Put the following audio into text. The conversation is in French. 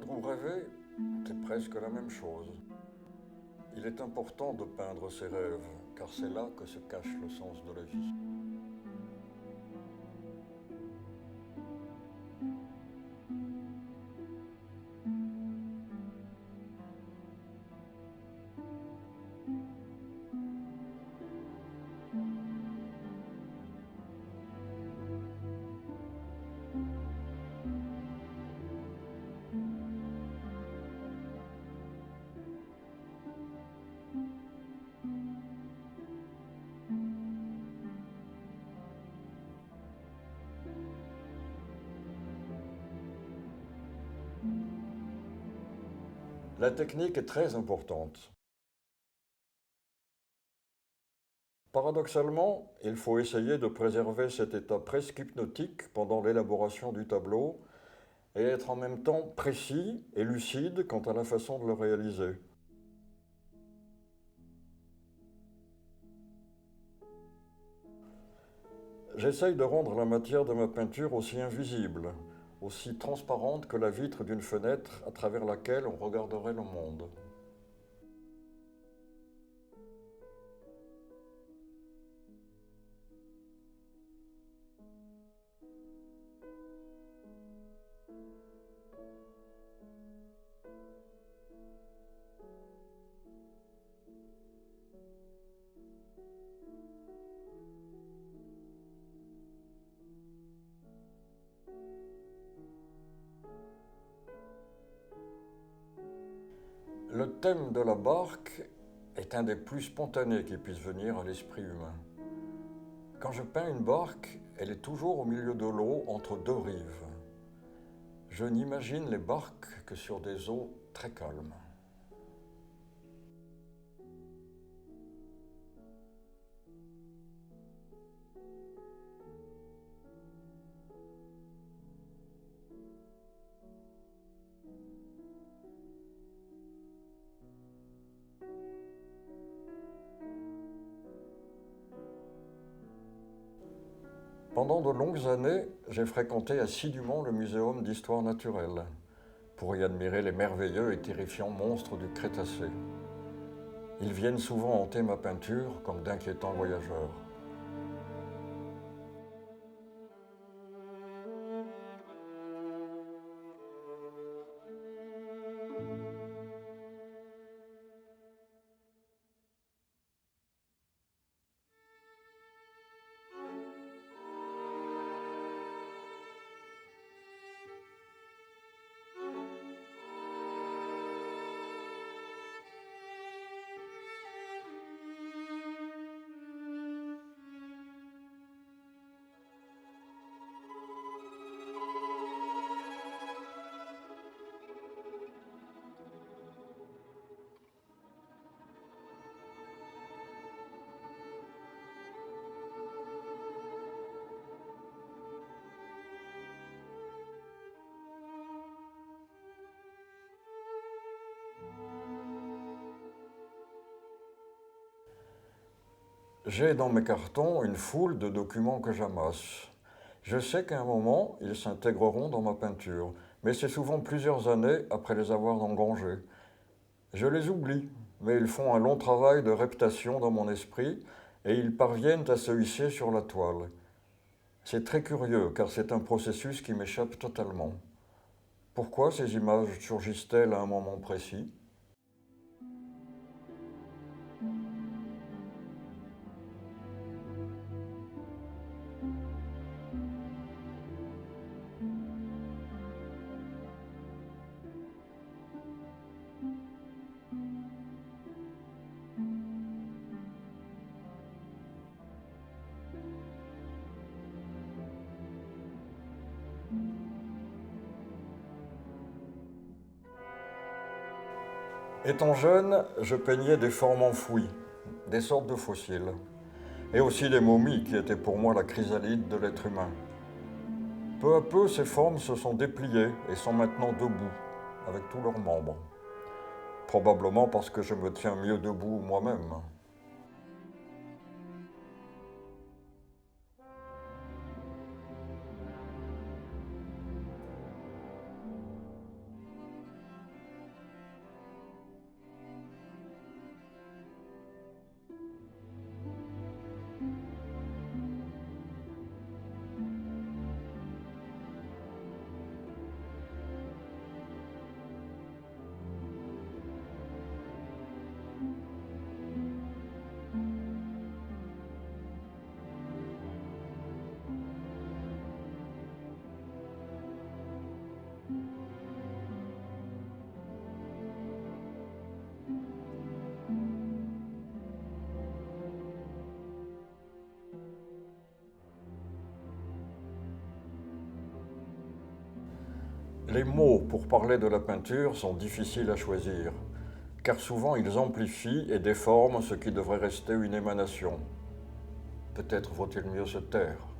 Peindre ou rêver, c'est presque la même chose. Il est important de peindre ses rêves, car c'est là que se cache le sens de la vie. La technique est très importante. Paradoxalement, il faut essayer de préserver cet état presque hypnotique pendant l'élaboration du tableau et être en même temps précis et lucide quant à la façon de le réaliser. J'essaye de rendre la matière de ma peinture aussi invisible, aussi transparente que la vitre d'une fenêtre à travers laquelle on regarderait le monde. Le thème de la barque est un des plus spontanés qui puisse venir à l'esprit humain. Quand je peins une barque, elle est toujours au milieu de l'eau entre deux rives. Je n'imagine les barques que sur des eaux très calmes. Pendant de longues années, j'ai fréquenté assidûment le Muséum d'histoire naturelle pour y admirer les merveilleux et terrifiants monstres du Crétacé. Ils viennent souvent hanter ma peinture comme d'inquiétants voyageurs. J'ai dans mes cartons une foule de documents que j'amasse. Je sais qu'à un moment, ils s'intégreront dans ma peinture, mais c'est souvent plusieurs années après les avoir engrangés. Je les oublie, mais ils font un long travail de reptation dans mon esprit et ils parviennent à se hisser sur la toile. C'est très curieux car c'est un processus qui m'échappe totalement. Pourquoi ces images surgissent-elles à un moment précis? Étant jeune, je peignais des formes enfouies, des sortes de fossiles, et aussi des momies qui étaient pour moi la chrysalide de l'être humain. Peu à peu, ces formes se sont dépliées et sont maintenant debout, avec tous leurs membres. Probablement parce que je me tiens mieux debout moi-même. Les mots pour parler de la peinture sont difficiles à choisir, car souvent ils amplifient et déforment ce qui devrait rester une émanation. Peut-être vaut-il mieux se taire.